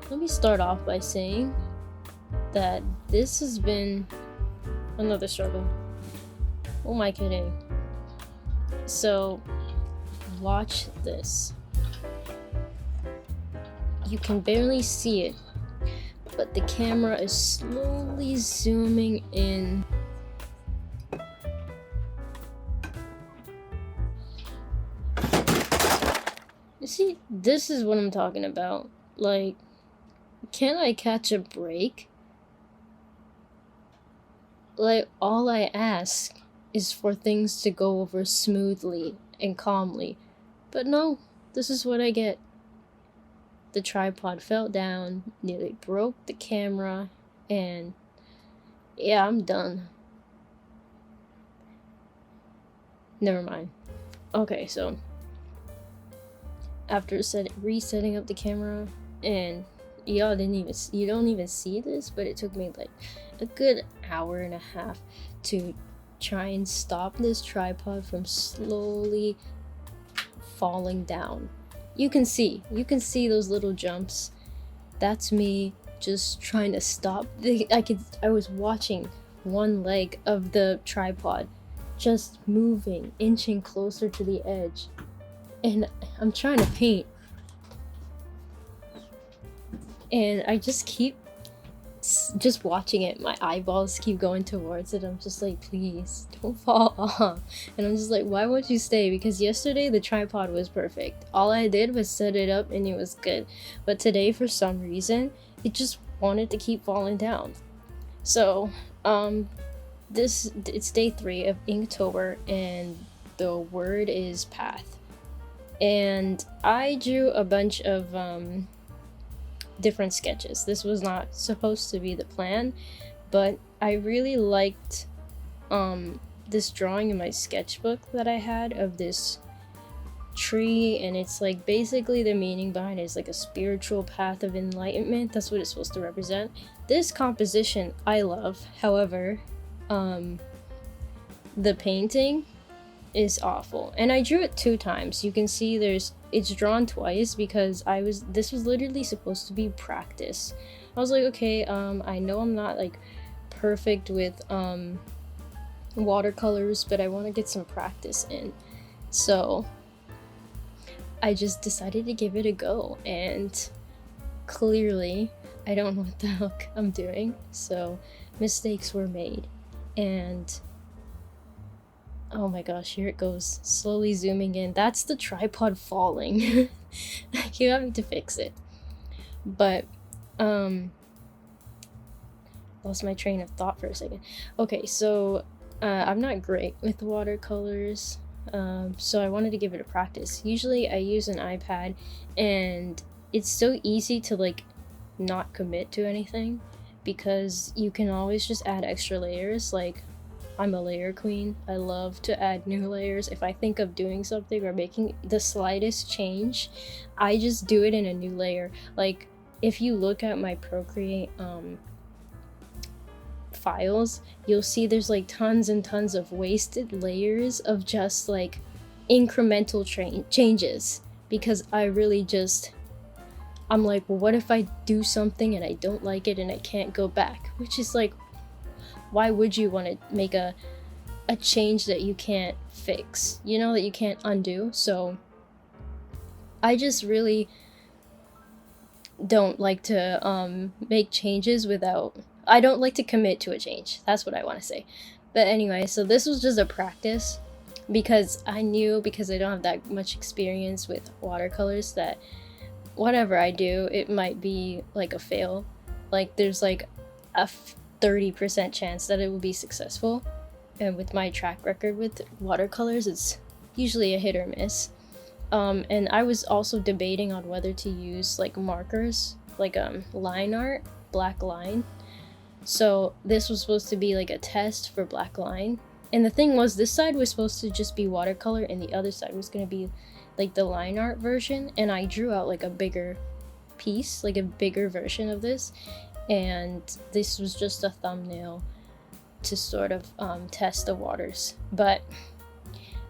let me start off by saying that this has been another struggle. Oh my kidding. So, watch this. You can barely see it, but the camera is slowly zooming in. You see, this is what I'm talking about. Like, can I catch a break? Like, all I ask is for things to go over smoothly and calmly. But no, this is what I get. The tripod fell down, nearly broke the camera, and yeah, I'm done. Never mind. Okay, so after resetting up the camera, and you don't even see this, but it took me like a good hour and a half to try and stop this tripod from slowly falling down. You can see those little jumps. That's me just trying to stop. I was watching one leg of the tripod just moving, inching closer to the edge, and I'm trying to paint, and I just keep watching it. My eyeballs keep going towards it. I'm just like, please don't fall off. And I'm just like, why won't you stay? Because yesterday the tripod was perfect. All I did was set it up and it was good. But today, for some reason, it just wanted to keep falling down. So, it's day 3 of Inktober, and the word is path. And I drew a bunch of different sketches. This was not supposed to be the plan, but I really liked this drawing in my sketchbook that I had of this tree, and it's like basically the meaning behind it is like a spiritual path of enlightenment. That's what it's supposed to represent. This composition I love. However, the painting is awful, and I drew it 2 times. You can see it's drawn twice because this was literally supposed to be practice. I was like, okay, I know I'm not like perfect with watercolors, but I want to get some practice in. So I just decided to give it a go, and clearly I don't know what the heck I'm doing. So mistakes were made, and oh my gosh, here it goes, slowly zooming in. That's the tripod falling. You're having to fix it. But, lost my train of thought for a second. Okay, so, I'm not great with watercolors, so I wanted to give it a practice. Usually I use an iPad, and it's so easy to, like, not commit to anything, because you can always just add extra layers. Like, I'm a layer queen. I love to add new layers. If I think of doing something or making the slightest change, I just do it in a new layer. Like, if you look at my Procreate files, you'll see there's like tons and tons of wasted layers of just like incremental changes, because I really just, I'm like, well, what if I do something and I don't like it and I can't go back? Which is like, why would you want to make a change that you can't fix, that you can't undo? So I just really don't like to make changes I don't like to commit to a change. That's what I want to say. But anyway, so this was just a practice, because I knew, because I don't have that much experience with watercolors, that whatever I do, it might be like a fail. Like, there's like a 30% chance that it will be successful, and with my track record with watercolors, it's usually a hit or miss. And I was also debating on whether to use like markers, like line art, black line. So this was supposed to be like a test for black line, and the thing was, this side was supposed to just be watercolor and the other side was going to be like the line art version, and I drew out like a bigger piece, like a bigger version of this, and this was just a thumbnail to sort of test the waters. But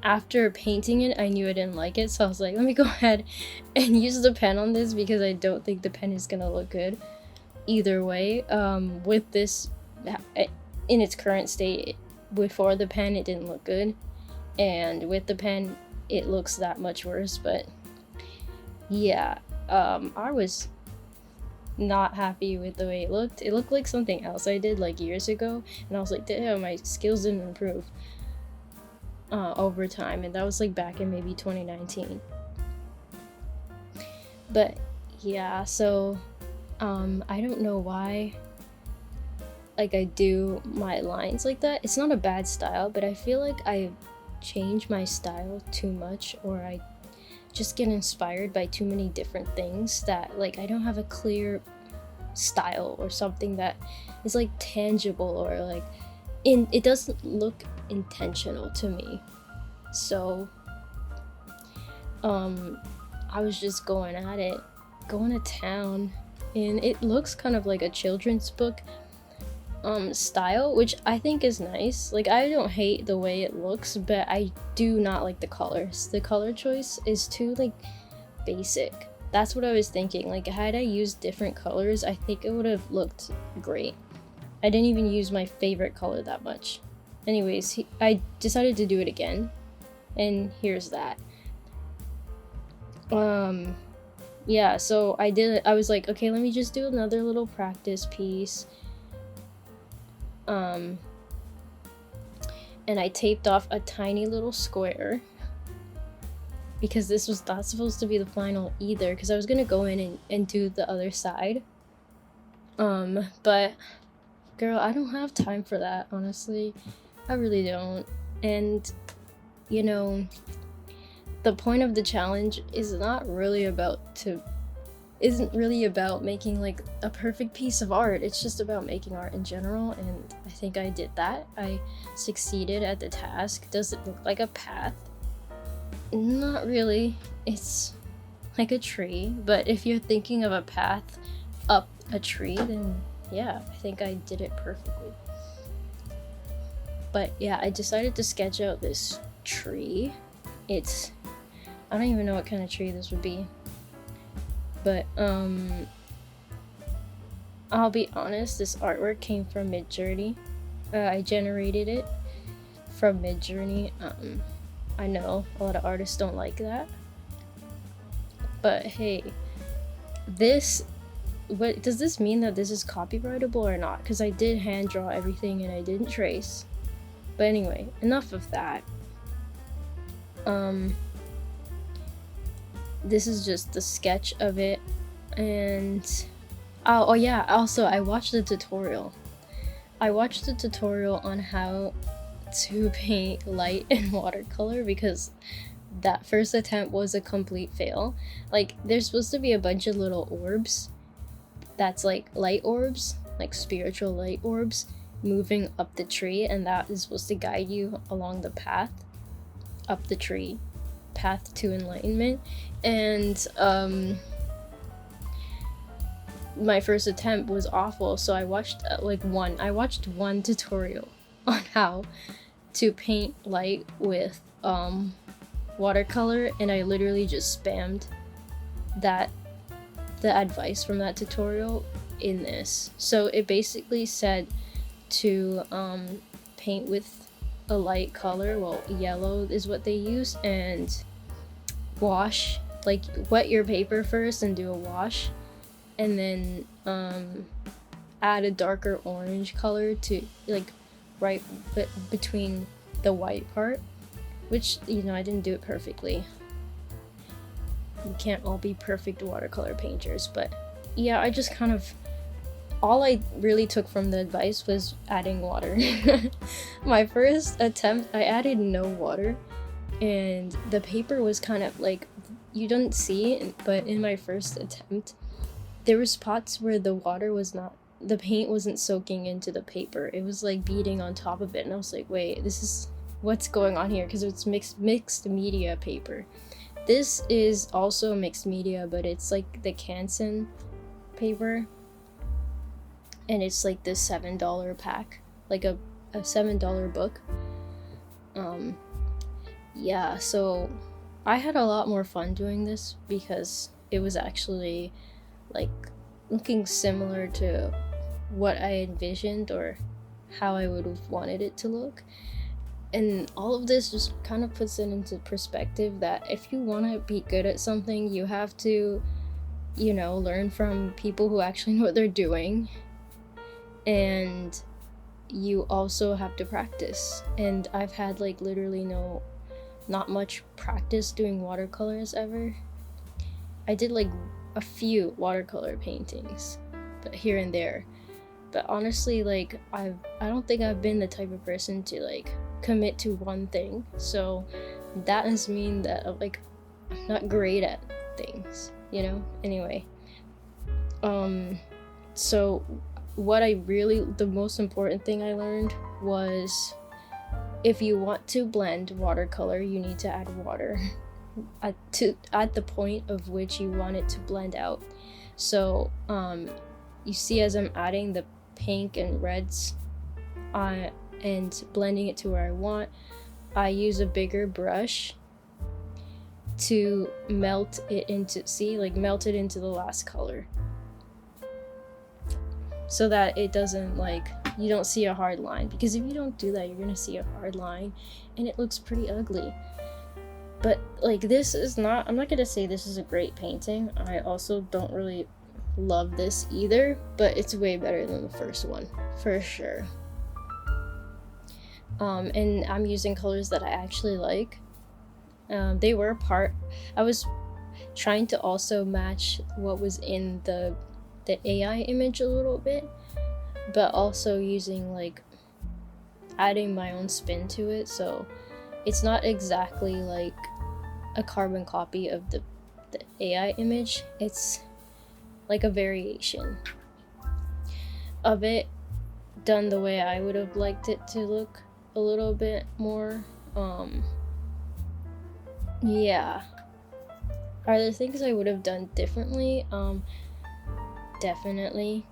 after painting it, I knew I didn't like it, so I was like, let me go ahead and use the pen on this, because I don't think the pen is gonna look good either way. With this in its current state, before the pen it didn't look good, and with the pen it looks that much worse. But yeah, I was not happy with the way it looked. It looked like something else I did like years ago, and I was like, damn, my skills didn't improve over time. And that was like back in maybe 2019. But yeah, so I don't know why like I do my lines like that. It's not a bad style, but I feel like I change my style too much, or I just get inspired by too many different things that like I don't have a clear style or something that is like tangible, or like it doesn't look intentional to me. So I was just going at it, going to town, and it looks kind of like a children's book style, which I think is nice. Like, I don't hate the way it looks, but I do not like the colors. The color choice is too like basic. That's what I was thinking. Like, had I used different colors, I think it would have looked great. I didn't even use my favorite color that much. Anyways, I decided to do it again, and here's that. Yeah, so I did it. I was like, okay, let me just do another little practice piece. And I taped off a tiny little square, because this was not supposed to be the final either, because I was gonna go in and do the other side. But girl, I don't have time for that, honestly. I really don't. And you know, the point of the challenge isn't really about making like a perfect piece of art. It's just about making art in general, and I think I did that. I succeeded at the task. Does it look like a path? Not really. It's like a tree, but if you're thinking of a path up a tree, then yeah, I think I did it perfectly. But yeah, I decided to sketch out this tree. I don't even know what kind of tree this would be. But I'll be honest, this artwork came from Midjourney. I generated it from Midjourney. I know a lot of artists don't like that, but hey, what does this mean, that this is copyrightable or not? Because I did hand draw everything and I didn't trace. But anyway, enough of that. This is just the sketch of it, and oh yeah, also I watched the tutorial. On how to paint light and watercolor, because that first attempt was a complete fail. Like, there's supposed to be a bunch of little orbs that's like light orbs, like spiritual light orbs, moving up the tree, and that is supposed to guide you along the path up the tree, path to enlightenment. And my first attempt was awful, so I watched one tutorial on how to paint light with watercolor, and I literally just spammed the advice from that tutorial in this. So it basically said to paint with a light color, well, yellow is what they use, and wash, like wet your paper first and do a wash, and then add a darker orange color to like right between the white part, which, you know, I didn't do it perfectly. You can't all be perfect watercolor painters, but yeah, I just kind of, all I really took from the advice was adding water. My first attempt, I added no water, and the paper was kind of like, you didn't see it, but in my first attempt, there were spots where the paint wasn't soaking into the paper. It was like beading on top of it, and I was like, wait, this is what's going on here, because it's mixed media paper. This is also mixed media, but it's like the Canson paper, and it's like this $7 pack, like a $7 book. yeah, so I had a lot more fun doing this because it was actually like looking similar to what I envisioned or how I would have wanted it to look. And all of this just kind of puts it into perspective that if you want to be good at something, you have to, learn from people who actually know what they're doing. And you also have to practice. And I've had like literally not much practice doing watercolors ever. I did like a few watercolor paintings, but here and there. But honestly, like I don't think I've been the type of person to like commit to one thing. So that does mean that I'm not great at things, Anyway, so the most important thing I learned was if you want to blend watercolor, you need to add water at the point of which you want it to blend out. So you see, as I'm adding the pink and reds and blending it to where I want, I use a bigger brush to melt it into the last color, so that it doesn't you don't see a hard line, because if you don't do that, you're gonna see a hard line and it looks pretty ugly. But I'm not gonna say this is a great painting. I also don't really love this either, but it's way better than the first one for sure. And I'm using colors that I actually like. I was trying to also match what was in the AI image a little bit, but also using adding my own spin to it, so it's not exactly like a carbon copy of the AI image. It's like a variation of it done the way I would have liked it to look a little bit more. Yeah. Are there things I would have done differently? Definitely.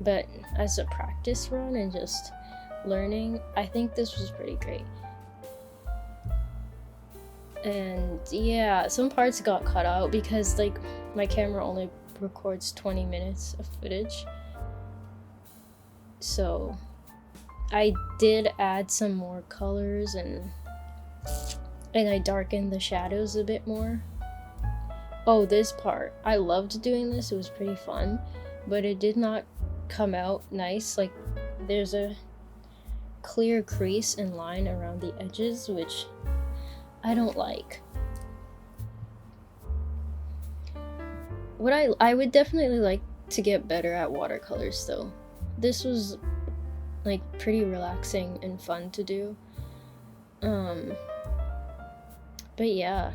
But as a practice run and just learning, I think this was pretty great. And yeah, some parts got cut out because my camera only records 20 minutes of footage. So I did add some more colors and I darkened the shadows a bit more. Oh, this part, I loved doing this. It was pretty fun, but it did not come out nice. There's a clear crease and line around the edges, which I don't like. What I would definitely like to get better at watercolors though. This was pretty relaxing and fun to do. But yeah.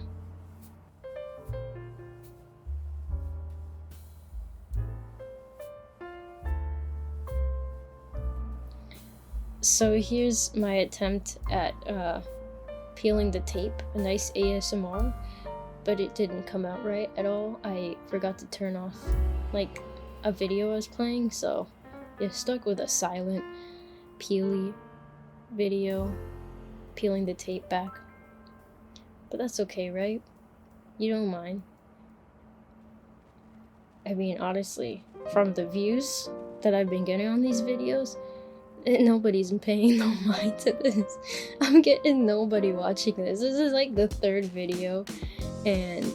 So here's my attempt at peeling the tape, a nice ASMR, but it didn't come out right at all. I forgot to turn off a video I was playing, so you're stuck with a silent peely video peeling the tape back. But that's okay, right? You don't mind. I mean, honestly, from the views that I've been getting on these videos, nobody's paying no mind to this. I'm getting nobody watching this. This is the third video, and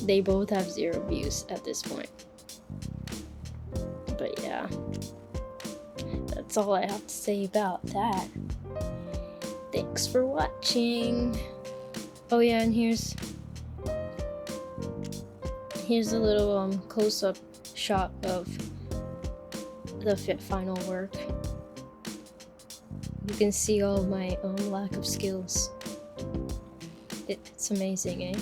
they both have 0 views at this point. But yeah, that's all I have to say about that. Thanks for watching. Oh yeah, and here's a little close-up shot of the final work. You can see all my lack of skills. It's amazing, eh?